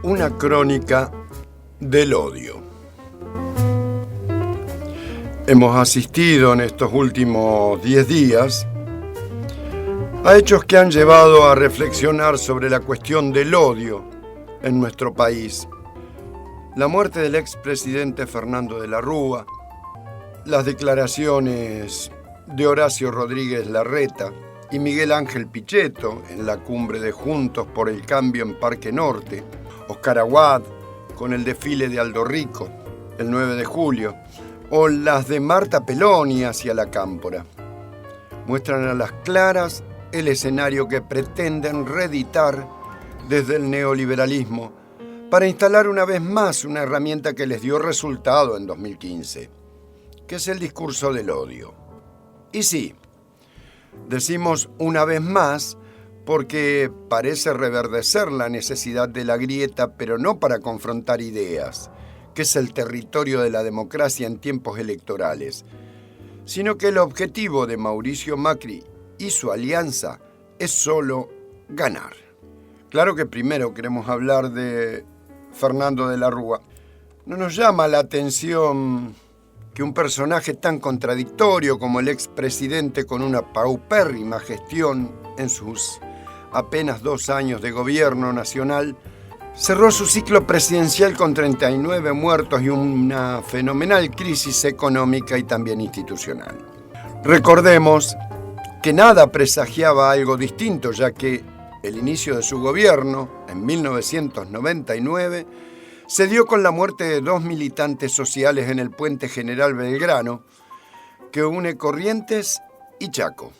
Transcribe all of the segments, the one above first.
Una crónica del odio. Hemos asistido en estos últimos 10 días a hechos que han llevado a reflexionar sobre la cuestión del odio en nuestro país. La muerte del expresidente Fernando de la Rúa, las declaraciones de Horacio Rodríguez Larreta y Miguel Ángel Pichetto en la cumbre de Juntos por el Cambio en Parque Norte, Oscar Aguad con el desfile de Aldo Rico el 9 de julio, o las de Marta Peloni hacia la Cámpora, muestran a las claras el escenario que pretenden reeditar desde el neoliberalismo para instalar una vez más una herramienta que les dio resultado en 2015, que es el discurso del odio. Y sí, decimos una vez más porque parece reverdecer la necesidad de la grieta, pero no para confrontar ideas, que es el territorio de la democracia en tiempos electorales, sino que el objetivo de Mauricio Macri y su alianza es solo ganar. Claro que primero queremos hablar de Fernando de la Rúa. No nos llama la atención que un personaje tan contradictorio como el expresidente con una paupérrima gestión en sus apenas 2 años de gobierno nacional cerró su ciclo presidencial con 39 muertos y una fenomenal crisis económica y también institucional. Recordemos que nada presagiaba algo distinto, ya que el inicio de su gobierno, en 1999, se dio con la muerte de 2 militantes sociales en el Puente General Belgrano, que une Corrientes y Chaco.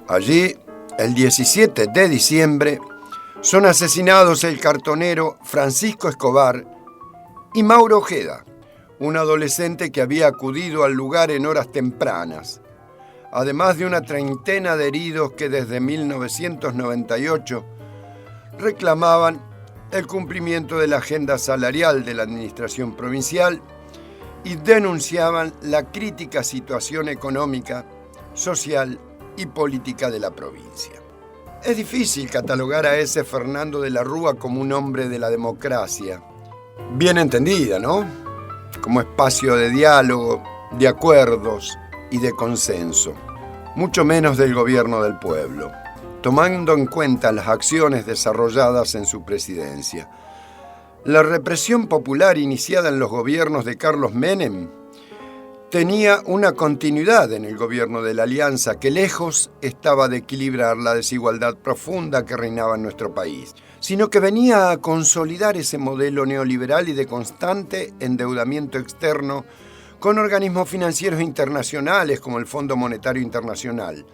Allí, el 17 de diciembre, son asesinados el cartonero Francisco Escobar y Mauro Ojeda, un adolescente que había acudido al lugar en horas tempranas, además de una treintena de heridos que desde 1998 reclamaban el cumplimiento de la agenda salarial de la administración provincial y denunciaban la crítica situación económica, social y política de la provincia. Es difícil catalogar a ese Fernando de la Rúa como un hombre de la democracia, bien entendida, ¿no? Como espacio de diálogo, de acuerdos y de consenso, mucho menos del gobierno del pueblo, tomando en cuenta las acciones desarrolladas en su presidencia. La represión popular iniciada en los gobiernos de Carlos Menem tenía una continuidad en el gobierno de la Alianza que lejos estaba de equilibrar la desigualdad profunda que reinaba en nuestro país, sino que venía a consolidar ese modelo neoliberal y de constante endeudamiento externo con organismos financieros internacionales como el Fondo Monetario Internacional,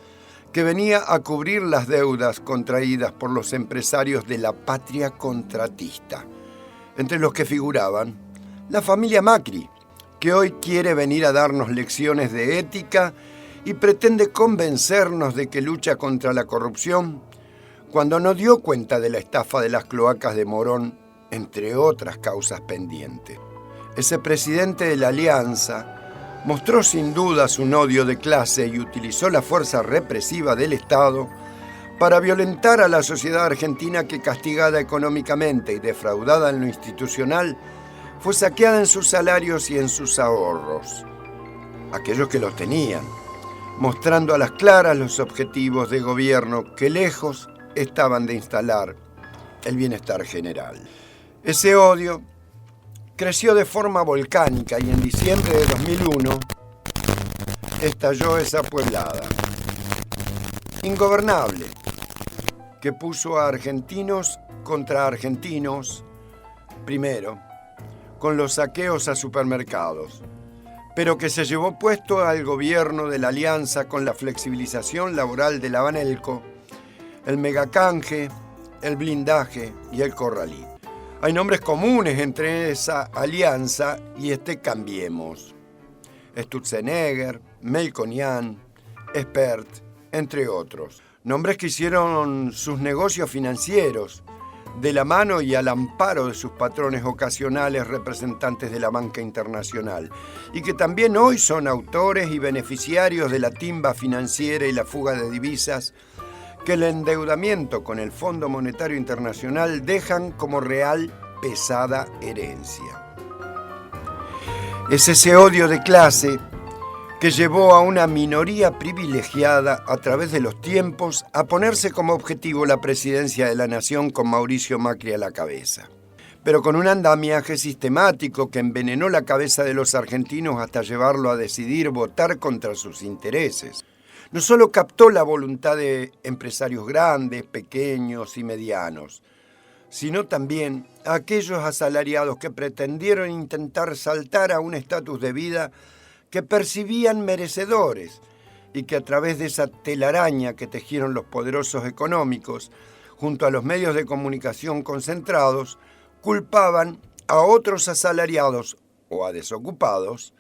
que venía a cubrir las deudas contraídas por los empresarios de la patria contratista, entre los que figuraban la familia Macri, que hoy quiere venir a darnos lecciones de ética y pretende convencernos de que lucha contra la corrupción, cuando no dio cuenta de la estafa de las cloacas de Morón, entre otras causas pendientes. Ese presidente de la Alianza mostró sin duda su odio de clase y utilizó la fuerza represiva del Estado para violentar a la sociedad argentina que, castigada económicamente y defraudada en lo institucional, fue saqueada en sus salarios y en sus ahorros, aquellos que los tenían, mostrando a las claras los objetivos de gobierno que lejos estaban de instalar el bienestar general. Ese odio creció de forma volcánica y en diciembre de 2001 estalló esa pueblada ingobernable que puso a argentinos contra argentinos primero, con los saqueos a supermercados, pero que se llevó puesto al gobierno de la Alianza con la flexibilización laboral de la Banelco, el megacanje, el blindaje y el corralí. Hay nombres comunes entre esa alianza y este Cambiemos: Sturzenegger, Melconian, Espert, entre otros. Nombres que hicieron sus negocios financieros de la mano y al amparo de sus patrones ocasionales representantes de la banca internacional, y que también hoy son autores y beneficiarios de la timba financiera y la fuga de divisas que el endeudamiento con el Fondo Monetario Internacional dejan como real pesada herencia. Es ese odio de clase que llevó a una minoría privilegiada a través de los tiempos a ponerse como objetivo la presidencia de la nación con Mauricio Macri a la cabeza, pero con un andamiaje sistemático que envenenó la cabeza de los argentinos hasta llevarlo a decidir votar contra sus intereses. No solo captó la voluntad de empresarios grandes, pequeños y medianos, sino también a aquellos asalariados que pretendieron intentar saltar a un estatus de vida que percibían merecedores y que a través de esa telaraña que tejieron los poderosos económicos, junto a los medios de comunicación concentrados, culpaban a otros asalariados o a desocupados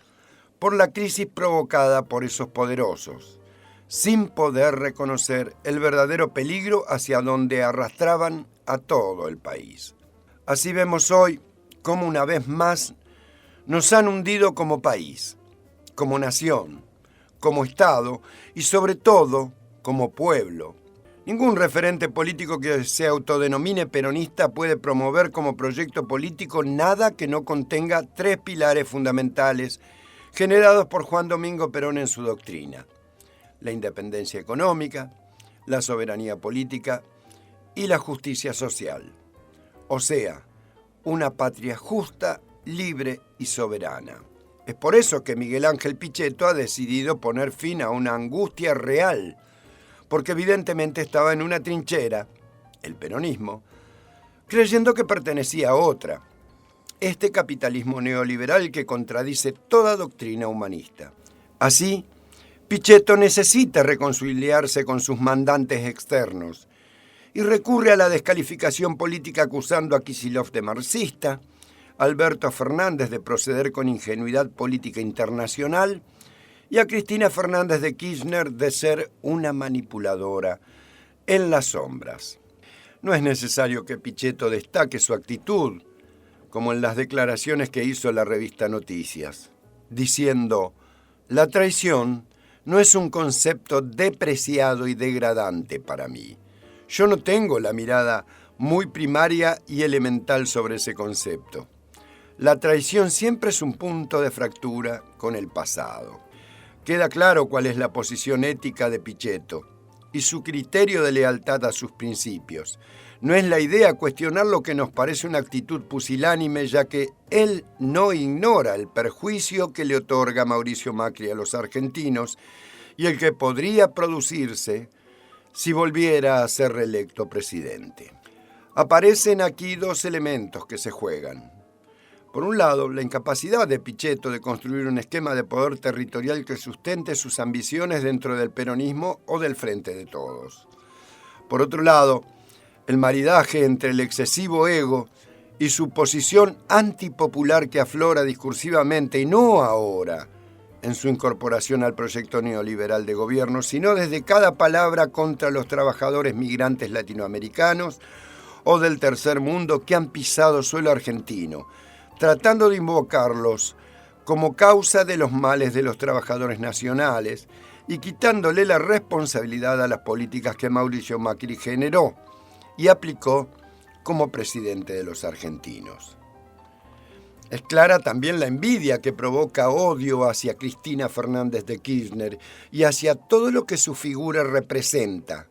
por la crisis provocada por esos poderosos, sin poder reconocer el verdadero peligro hacia donde arrastraban a todo el país. Así vemos hoy cómo una vez más nos han hundido como país, como nación, como Estado y sobre todo como pueblo. Ningún referente político que se autodenomine peronista puede promover como proyecto político nada que no contenga tres pilares fundamentales generados por Juan Domingo Perón en su doctrina: la independencia económica, la soberanía política y la justicia social. O sea, una patria justa, libre y soberana. Es por eso que Miguel Ángel Pichetto ha decidido poner fin a una angustia real, porque evidentemente estaba en una trinchera, el peronismo, creyendo que pertenecía a otra, este capitalismo neoliberal que contradice toda doctrina humanista. Así, Pichetto necesita reconciliarse con sus mandantes externos y recurre a la descalificación política acusando a Kicillof de marxista, a Alberto Fernández de proceder con ingenuidad política internacional y a Cristina Fernández de Kirchner de ser una manipuladora en las sombras. No es necesario que Pichetto destaque su actitud, como en las declaraciones que hizo la revista Noticias, diciendo: la traición no es un concepto depreciado y degradante para mí. Yo no tengo la mirada muy primaria y elemental sobre ese concepto. La traición siempre es un punto de fractura con el pasado. Queda claro cuál es la posición ética de Pichetto y su criterio de lealtad a sus principios. No es la idea cuestionar lo que nos parece una actitud pusilánime, ya que él no ignora el perjuicio que le otorga Mauricio Macri a los argentinos y el que podría producirse si volviera a ser reelecto presidente. Aparecen aquí dos elementos que se juegan. Por un lado, la incapacidad de Pichetto de construir un esquema de poder territorial que sustente sus ambiciones dentro del peronismo o del Frente de Todos. Por otro lado, el maridaje entre el excesivo ego y su posición antipopular que aflora discursivamente, y no ahora, en su incorporación al proyecto neoliberal de gobierno, sino desde cada palabra contra los trabajadores migrantes latinoamericanos o del tercer mundo que han pisado suelo argentino, tratando de invocarlos como causa de los males de los trabajadores nacionales y quitándole la responsabilidad a las políticas que Mauricio Macri generó y aplicó como presidente de los argentinos. Es clara también la envidia que provoca odio hacia Cristina Fernández de Kirchner y hacia todo lo que su figura representa.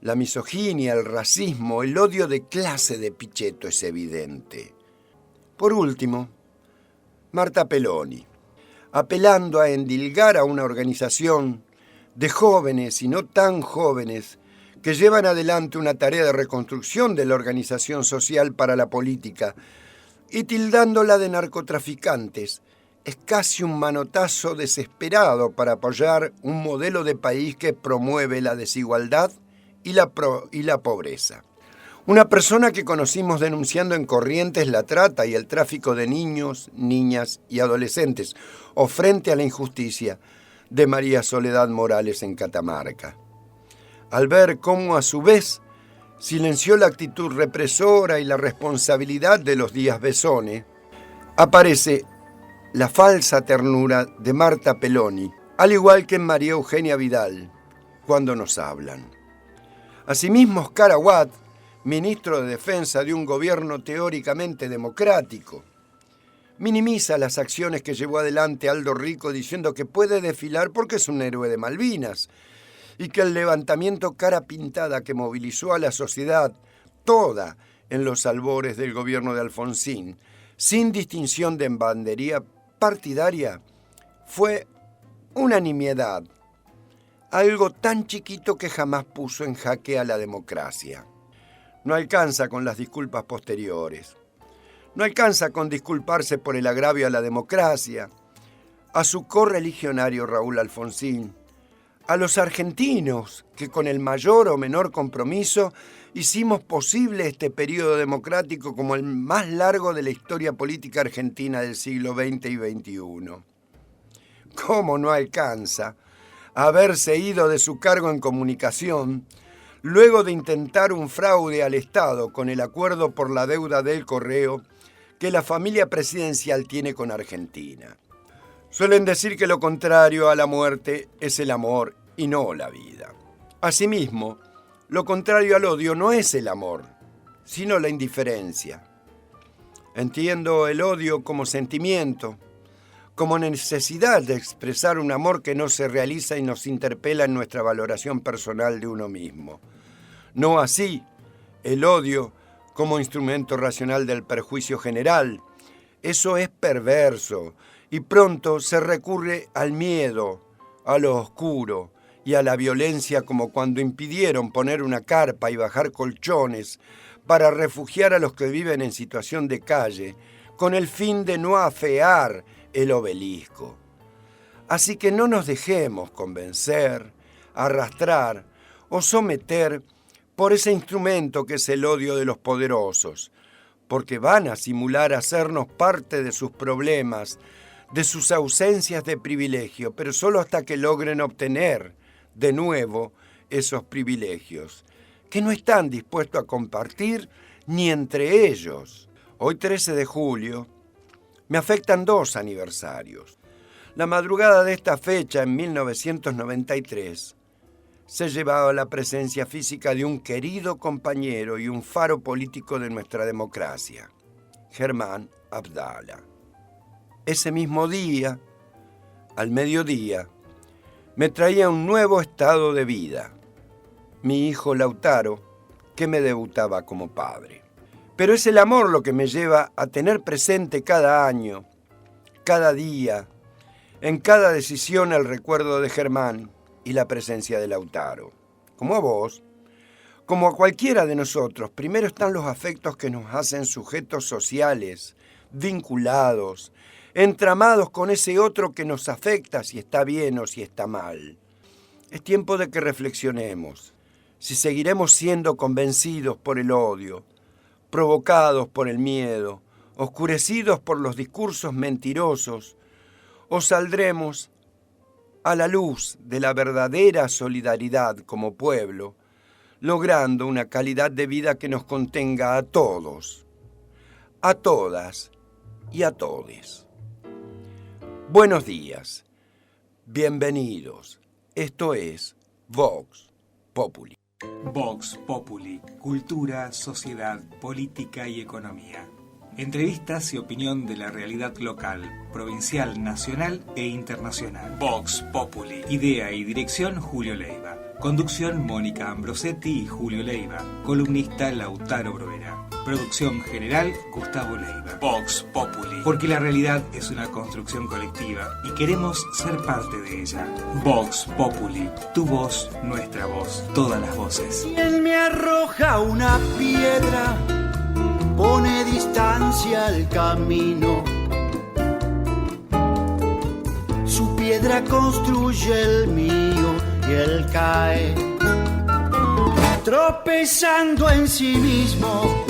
La misoginia, el racismo, el odio de clase de Pichetto es evidente. Por último, Marta Peloni, apelando a endilgar a una organización de jóvenes y no tan jóvenes que llevan adelante una tarea de reconstrucción de la organización social para la política y tildándola de narcotraficantes, es casi un manotazo desesperado para apoyar un modelo de país que promueve la desigualdad y la pobreza. Una persona que conocimos denunciando en Corrientes la trata y el tráfico de niños, niñas y adolescentes, o frente a la injusticia de María Soledad Morales en Catamarca. Al ver cómo a su vez silenció la actitud represora y la responsabilidad de los Díaz Besone, aparece la falsa ternura de Marta Peloni, al igual que en María Eugenia Vidal, cuando nos hablan. Asimismo, Oscar Aguad ministro de Defensa de un gobierno teóricamente democrático. Minimiza las acciones que llevó adelante Aldo Rico diciendo que puede desfilar porque es un héroe de Malvinas y que el levantamiento cara pintada que movilizó a la sociedad toda en los albores del gobierno de Alfonsín, sin distinción de bandería partidaria, fue una nimiedad, algo tan chiquito que jamás puso en jaque a la democracia. No alcanza con las disculpas posteriores. No alcanza con disculparse por el agravio a la democracia, a su correligionario Raúl Alfonsín, a los argentinos que con el mayor o menor compromiso hicimos posible este periodo democrático como el más largo de la historia política argentina del siglo XX y XXI. ¿Cómo no alcanza a haberse ido de su cargo en comunicación luego de intentar un fraude al Estado con el acuerdo por la deuda del correo que la familia presidencial tiene con Argentina? Suelen decir que lo contrario a la muerte es el amor y no la vida. Asimismo, lo contrario al odio no es el amor, sino la indiferencia. Entiendo el odio como sentimiento, como necesidad de expresar un amor que no se realiza y nos interpela en nuestra valoración personal de uno mismo. No así el odio como instrumento racional del perjuicio general. Eso es perverso y pronto se recurre al miedo, a lo oscuro y a la violencia, como cuando impidieron poner una carpa y bajar colchones para refugiar a los que viven en situación de calle, con el fin de no afear el obelisco. Así que no nos dejemos convencer, arrastrar o someter por ese instrumento que es el odio de los poderosos, porque van a simular hacernos parte de sus problemas, de sus ausencias de privilegio, pero solo hasta que logren obtener de nuevo esos privilegios, que no están dispuestos a compartir ni entre ellos. Hoy, 13 de julio, me afectan 2 aniversarios. La madrugada de esta fecha, en 1993, se llevaba la presencia física de un querido compañero y un faro político de nuestra democracia, Germán Abdala. Ese mismo día, al mediodía, me traía un nuevo estado de vida, mi hijo Lautaro, que me debutaba como padre. Pero es el amor lo que me lleva a tener presente cada año, cada día, en cada decisión el recuerdo de Germán y la presencia de Lautaro. Como a vos, como a cualquiera de nosotros, primero están los afectos que nos hacen sujetos sociales, vinculados, entramados con ese otro que nos afecta si está bien o si está mal. Es tiempo de que reflexionemos si seguiremos siendo convencidos por el odio, provocados por el miedo, oscurecidos por los discursos mentirosos, o saldremos a la luz de la verdadera solidaridad como pueblo, logrando una calidad de vida que nos contenga a todos, a todas y a todes. Buenos días, bienvenidos. Esto es Vox Populi. Vox Populi, cultura, sociedad, política y economía. Entrevistas y opinión de la realidad local, provincial, nacional e internacional. Vox Populi. Idea y dirección Julio Leiva. Conducción Mónica Ambrosetti y Julio Leiva. Columnista Lautaro Bruera. Producción general Gustavo Leiva. Vox Populi. Porque la realidad es una construcción colectiva y queremos ser parte de ella. Vox Populi. Tu voz, nuestra voz. Todas las voces. Y él me arroja una piedra, pone distancia al camino. Su piedra construye el mío y él cae, tropezando en sí mismo.